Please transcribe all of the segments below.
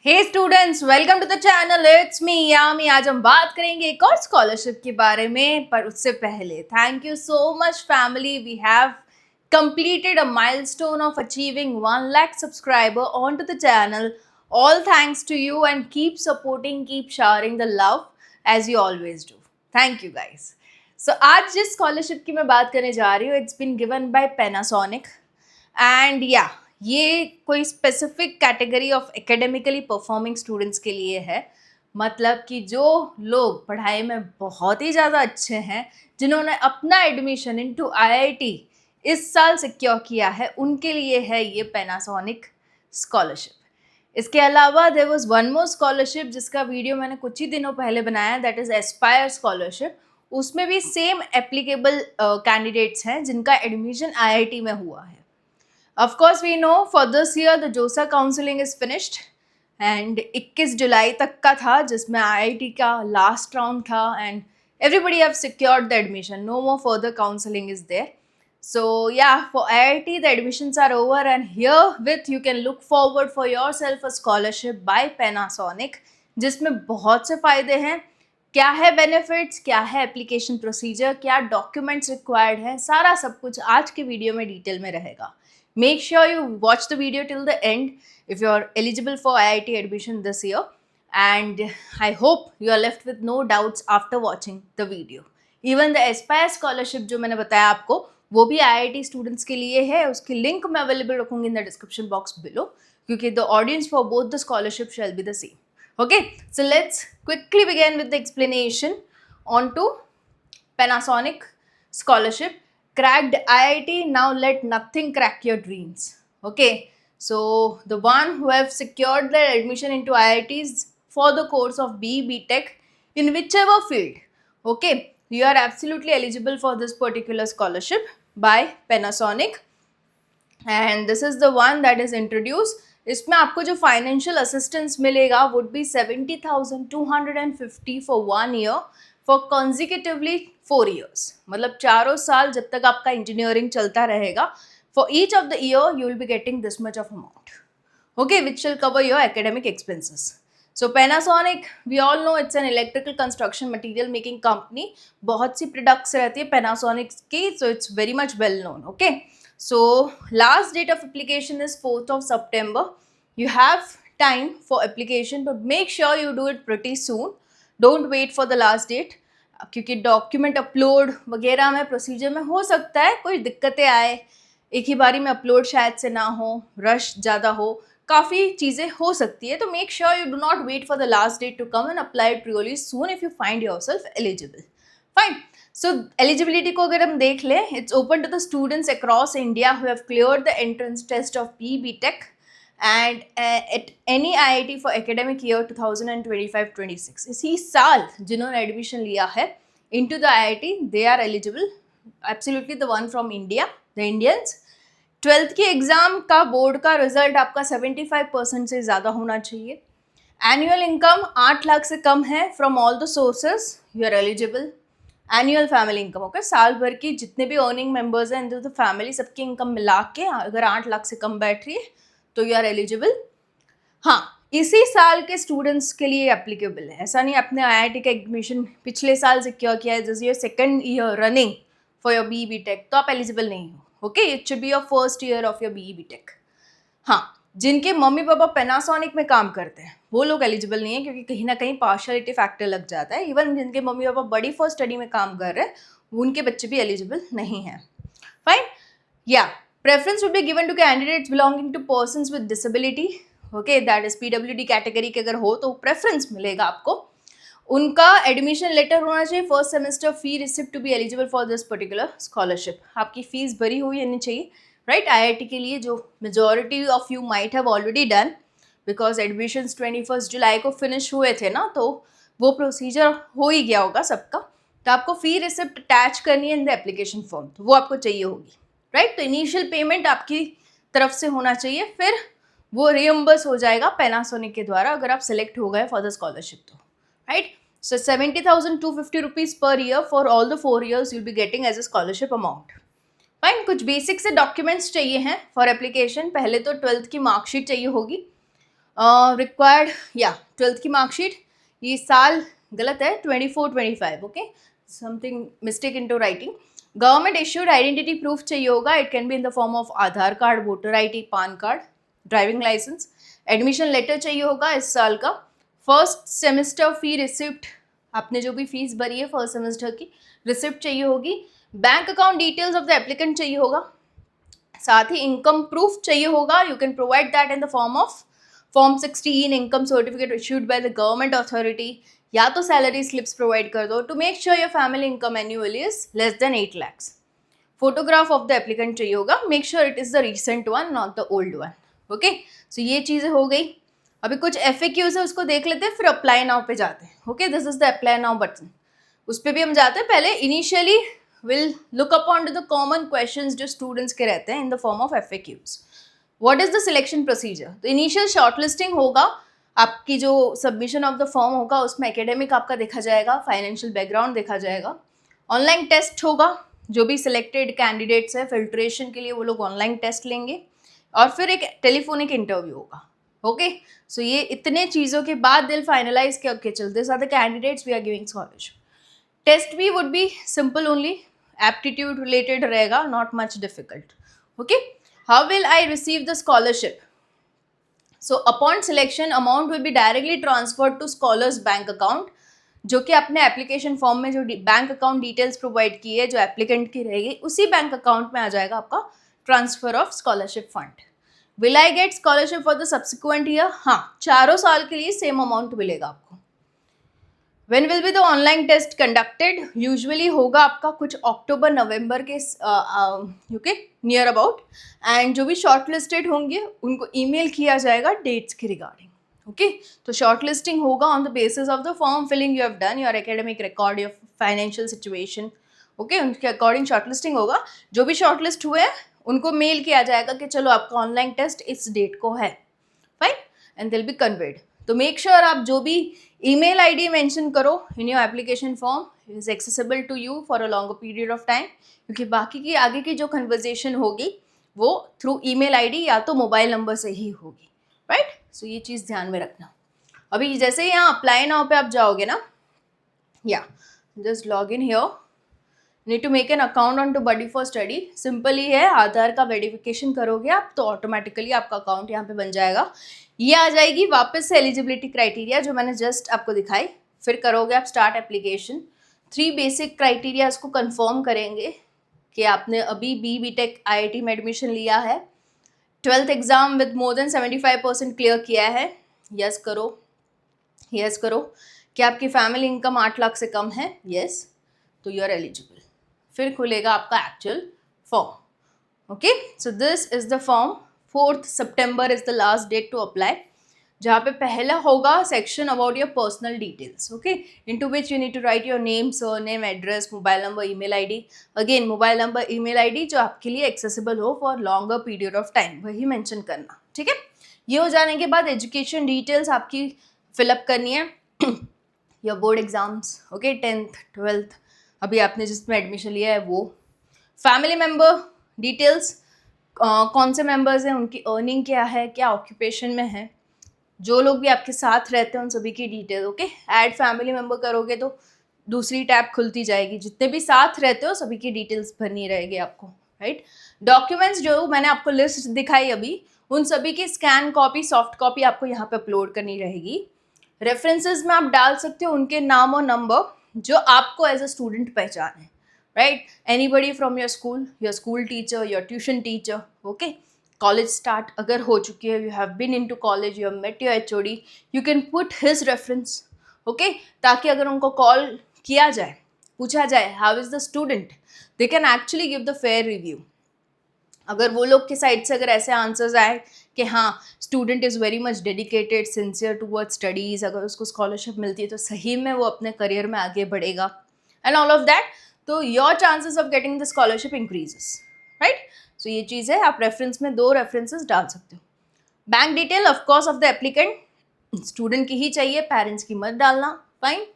Hey students, welcome to the channel. It's me Yami. आज हम बात करेंगे एक और स्कॉलरशिप के बारे में, पर उससे पहले thank you so much family. We have completed a milestone of achieving 1 lakh subscriber onto the channel. All thanks to you and keep supporting, keep showering the love as you always do. Thank you guys. So आज जिस scholarship की मैं बात करने जा रही हूँ, it's been given by Panasonic and yeah, ये कोई specific category of academically performing students के लिए है। मतलब कि जो लोग पढ़ाई में बहुत ही ज़्यादा अच्छे हैं, जिन्होंने अपना एडमिशन इनटू आईआईटी इस साल सिक्योर किया है, उनके लिए है ये पैनासोनिक स्कॉलरशिप। इसके अलावा there was one more scholarship जिसका वीडियो मैंने कुछ ही दिनों पहले बनाया, दैट इज़ एस्पायर स्कॉलरशिप। उसमें भी सेम एप्लीकेबल कैंडिडेट्स हैं जिनका एडमिशन आईआईटी में हुआ है। Of course, we know for this year the JOSA counseling is finished and 21 जुलाई तक का था, जिसमें IIT का लास्ट राउंड था and everybody have secured the admission. No more further counseling is there. So yeah, for IIT the admissions are over and herewith you can look forward for yourself a scholarship by Panasonic, जिसमें बहुत से फ़ायदे हैं। क्या है benefits, क्या है application procedure, क्या डॉक्यूमेंट्स रिक्वायर्ड है, सारा सब कुछ आज के वीडियो में डिटेल में रहेगा। Make sure you watch the video till the end if you are eligible for IIT admission this year, and I hope you are left with no doubts after watching the video. Even the Aspire scholarship जो मैंने बताया आपको, वो भी IIT students के लिए है। उसकी लिंक मैं अवेलेबल रखूँगी in the description box below, क्योंकि the audience for both the scholarship shall be the same. Okay, so let's quickly begin with the explanation onto Panasonic scholarship. Cracked IIT, now let nothing crack your dreams. Okay, so the one who have secured their admission into IITs for the course of BE Tech in whichever field, okay, you are absolutely eligible for this particular scholarship by Panasonic, and this is the one that is introduced. इसमें आपको जो financial assistance मिलेगा would be 70,250 for 1 year for consecutively 4 years, मतलब 4 साल जब तक आपका engineering चलता रहेगा। For each of the year you will be getting this much of amount, okay, which will cover your academic expenses. So Panasonic, we all know it's an electrical construction material making company. बहुत सी products रहती है Panasonic की, so it's very much well known. Okay, so last date of application is 4th of September. You have time for application, but make sure you do it pretty soon. Don't wait for the last date, क्योंकि document upload वगैरह में procedure में हो सकता है कोई दिक्कतें आए, एक ही बारी में अपलोड शायद से ना हो, रश ज़्यादा हो, काफ़ी चीज़ें हो सकती है। तो make sure you do not wait for the last date to come and apply it really soon if you find yourself eligible. Fine, so eligibility को अगर हम देख लें, it's open to the students across India who have cleared the entrance test of BE Tech and at any IIT for academic year 2025-26. इसी साल जिन्होंने admission लिया है into the IIT, they are eligible, absolutely the one from India, the Indians. 12th की exam का board का result आपका 75% से ज़्यादा होना चाहिए। एनुअल इनकम 8 लाख से कम है from all the sources, you are eligible. Annual family income, okay, साल भर की जितने भी अर्निंग मेंबर्स हैं इन द फैमिली, सबकी इनकम मिला के अगर 8 लाख से कम बैठ रही है तो यू आर एलिजिबल। हाँ, इसी साल के स्टूडेंट्स के लिए एप्लीकेबल है। ऐसा नहीं अपने IIT का एडमिशन पिछले साल सिक्योर किया है, this year second year running for your BE Tech, तो आप एलिजिबल नहीं हो। Okay, it should be your first year of your BE Tech। हाँ, जिनके मम्मी पापा पैनासोनिक में काम करते हैं वो लोग एलिजिबल नहीं है, क्योंकि कहीं ना कहीं पार्शलिटी फैक्टर लग जाता है। इवन जिनके मम्मी पापा बड़ी फर्स्ट स्टडी में काम कर रहे हैं उनके बच्चे भी एलिजिबल नहीं हैं। फाइन, या preference would be given to candidates belonging to persons with disability, okay, that is PWD category के अगर हो तो प्रेफरेंस मिलेगा आपको। उनका एडमिशन लेटर होना चाहिए, first semester fee receipt to be eligible for this particular scholarship. आपकी फीस भरी हुई होनी चाहिए, राइट, IIT के लिए, जो majority of you might have already done, because admissions 21 जुलाई को फिनिश हुए थे ना, तो वो प्रोसीजर हो ही गया होगा सबका। तो आपको फी रिसिप्ट अटैच करनी है इन द एप्लीकेशन फॉर्म, तो वो आपको चाहिए होगी, राइट। तो इनिशियल पेमेंट आपकी तरफ से होना चाहिए, फिर वो रियम्बर्स हो जाएगा पैनासोनिक के द्वारा अगर आप सेलेक्ट हो गए फॉर द स्कॉलरशिप, तो right. So 70,250 rupees per year for all the 4 years you'll be getting as a scholarship amount. Fine, कुछ बेसिक से डॉक्यूमेंट्स चाहिए हैं फॉर एप्लीकेशन। पहले तो 12th की मार्कशीट चाहिए होगी, रिक्वायर्ड या 12th की मार्कशीट, ये साल गलत है 24-25, okay, something mistake in to writing. Government issued identity proof चाहिए होगा. It can be in the form of Aadhaar card, voter ID, PAN card, driving licence. Admission letter चाहिए होगा इस साल का. फर्स्ट सेमेस्टर फी रिसिप्ट, आपने जो भी फीस भरी है फर्स्ट सेमेस्टर की, रिसिप्ट चाहिए होगी. Bank account details of the applicant चाहिए होगा. साथ ही इनकम प्रूफ चाहिए होगा. You can provide that in the form of form 16 income certificate issued by the government authority, या तो सैलरी स्लिप्स प्रोवाइड कर दो to make sure your family income annually is less than 8 lakhs. Photograph of the applicant चाहिए होगा. Make sure it is the recent one, not the old one. Okay, सो ये चीज़ें हो गई. अभी कुछ FAQs है, उसको देख लेते हैं, फिर अप्लाई नाउ पे जाते हैं. Okay, this is the apply now button, उस पर भी हम जाते हैं. पहले initially will look upon two the common questions जो स्टूडेंट्स के रहते हैं in the form of FAQs. What is the selection procedure? तो इनिशियल शॉर्टलिस्टिंग होगा. आपकी जो सबमिशन ऑफ द फॉर्म होगा उसमें एकेडमिक आपका देखा जाएगा, फाइनेंशियल बैकग्राउंड देखा जाएगा. ऑनलाइन टेस्ट होगा. जो भी सिलेक्टेड कैंडिडेट्स है फिल्ट्रेशन के लिए वो लोग ऑनलाइन टेस्ट लेंगे, और फिर एक टेलीफोनिक इंटरव्यू होगा. ओके, सो ये इतने चीज़ों के बाद दिल फाइनलाइज के ओके चल this are the candidates we are giving scholarship. Test भी would be simple only, aptitude related रहेगा, not much difficult. Okay, how will I receive the scholarship? So upon selection amount will be directly transferred to scholars bank account, जो कि अपने application form में जो bank account details provide की है जो applicant की रहेगी, उसी बैंक अकाउंट में आ जाएगा आपका transfer of scholarship fund. Will I get scholarship for the subsequent year? हाँ, चारों साल के लिए सेम अमाउंट मिलेगा आपको. When will be the online test conducted? Usually होगा आपका कुछ अक्टूबर नवंबर के ओके नियर अबाउट. एंड जो भी शॉर्ट लिस्टेड होंगे उनको ईमेल किया जाएगा डेट्स के रिगार्डिंग. ओके, तो शॉर्ट लिस्टिंग होगा on the basis of the form filling you have done, your academic record, your financial situation. Okay, उनके अकॉर्डिंग शॉर्ट लिस्टिंग होगा. जो भी शॉर्ट लिस्ट हुए हैं उनको मेल किया जाएगा कि चलो आपका ऑनलाइन टेस्ट इस डेट को है. Fine, and will be conveyed. तो मेक श्योर आप जो भी ईमेल ID मेंशन करो in your application form is accessible to you for a longer period of time, क्योंकि बाकी की आगे की जो कन्वर्जेशन होगी वो थ्रू ईमेल ID या तो मोबाइल नंबर से ही होगी. राइट, सो ये चीज़ ध्यान में रखना. अभी जैसे ही यहाँ अप्लाई नाउ पे आप जाओगे ना, yeah just log in here, need to make an account on to buddy for study. Simple ही है, आधार का वेरिफिकेशन करोगे आप तो ऑटोमेटिकली आपका अकाउंट यहाँ पे बन जाएगा. ये आ जाएगी वापस से एलिजिबिलिटी क्राइटेरिया जो मैंने जस्ट आपको दिखाई. फिर करोगे आप स्टार्ट एप्लीकेशन. 3 बेसिक क्राइटेरिया को कंफर्म करेंगे कि आपने अभी BTech IIT में एडमिशन लिया है, 12th exam with more than 75% clear किया है, यस करो, यस करो. कि आपकी फैमिली इनकम 8 लाख से कम है, यस, तो यू आर एलिजिबल. फिर खुलेगा आपका actual form. Okay, so this is the form. 4th September is the last date to apply, जहाँ पे पहला होगा section about your personal details. Okay, into which you need to write your name, surname, address, mobile number, email ID. Again mobile number, email ID जो आपके लिए accessible हो for longer period of time, वही mention करना. ठीक है, ये हो जाने के बाद एजुकेशन डिटेल्स आपकी फिलअप करनी है. Your board exams, okay, 10th 12th अभी आपने जिसमें एडमिशन लिया है वो. फैमिली मेम्बर डिटेल्स, कौन से मेंबर्स हैं, उनकी अर्निंग क्या है, क्या ऑक्यूपेशन में है, जो लोग भी आपके साथ रहते हैं उन सभी की detail. Okay, add family member करोगे तो दूसरी टैब खुलती जाएगी, जितने भी साथ रहते हो सभी की डिटेल्स भरनी रहेगी आपको. राइट, डॉक्यूमेंट्स जो मैंने आपको लिस्ट दिखाई अभी, उन सभी की स्कैन कॉपी, सॉफ्ट कॉपी आपको यहाँ पे अपलोड करनी रहेगी. रेफरेंसेस में आप डाल सकते हो उनके नाम और नंबर जो आपको एज अ स्टूडेंट पहचाने. Right, anybody from your school teacher, your tuition teacher. Okay, college start अगर हो चुकी है, you have been into college, you have met your HOD, you can put his reference. Okay, ताकि अगर उनको call किया जाए, पूछा जाए how is the student, they can actually give the fair review. अगर वो लोग के साइड से अगर ऐसे आंसर्स आए कि हाँ student is very much dedicated, sincere towards studies, अगर उसको स्कॉलरशिप मिलती है तो सही में वो अपने करियर में आगे बढ़ेगा एंड ऑल ऑफ दैट, तो your chances of getting the scholarship increases. Right, so ये चीज़ है, आप रेफरेंस में 2 रेफरेंसेस डाल सकते हो. Bank detail of course of the applicant student की ही चाहिए, पेरेंट्स की मत डालना. Fine.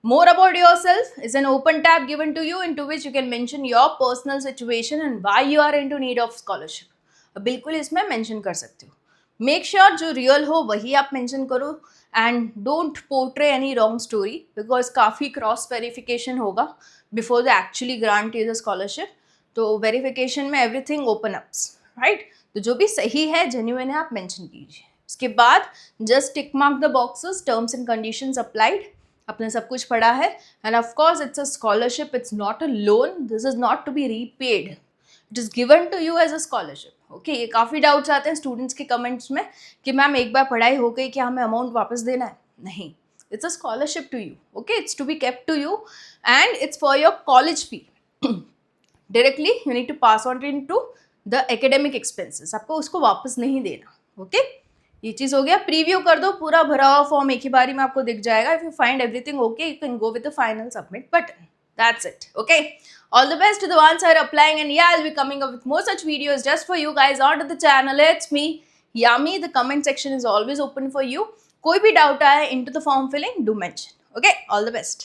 More about yourself is an open tab given to you into which you can mention your personal situation and why you are into need of scholarship. बिल्कुल इसमें mention कर सकते हो. मेक श्योर जो real हो वही आप mention करो and don't portray any wrong story, because काफ़ी क्रॉस वेरिफिकेशन होगा before the actually grant you the scholarship. तो वेरिफिकेशन में एवरीथिंग ओपन अप्स, राइट. तो जो भी सही है, जेन्युइन है, आप मेंशन कीजिए. उसके बाद just tick mark the boxes, terms and conditions applied. आपने सब कुछ पढ़ा है. And of course it's a scholarship, it's not a loan, this is not to be repaid, it is given to you as a scholarship. Okay, ये काफ़ी doubts आते हैं students के कमेंट्स में कि मैम एक बार पढ़ाई हो गई, क्या हमें अमाउंट वापस देना है? नहीं, it's a scholarship to you. Okay, it's to be kept to you and it's for your college fee. Directly you need to pass on in to the academic expenses, आपको उसको वापस नहीं देना. ओके, ये चीज़ हो गया. प्रीव्यू कर दो, पूरा भरा हुआ फॉर्म एक ही बारी में आपको दिख जाएगा. If you find everything okay, you can go with the final submit button. That's it. Okay. All the best to the ones who are applying, and yeah, I'll be coming up with more such videos just for you guys onto the channel. It's me, Yami. The comment section is always open for you. कोई भी doubt आए into the form filling, do mention. Okay. All the best.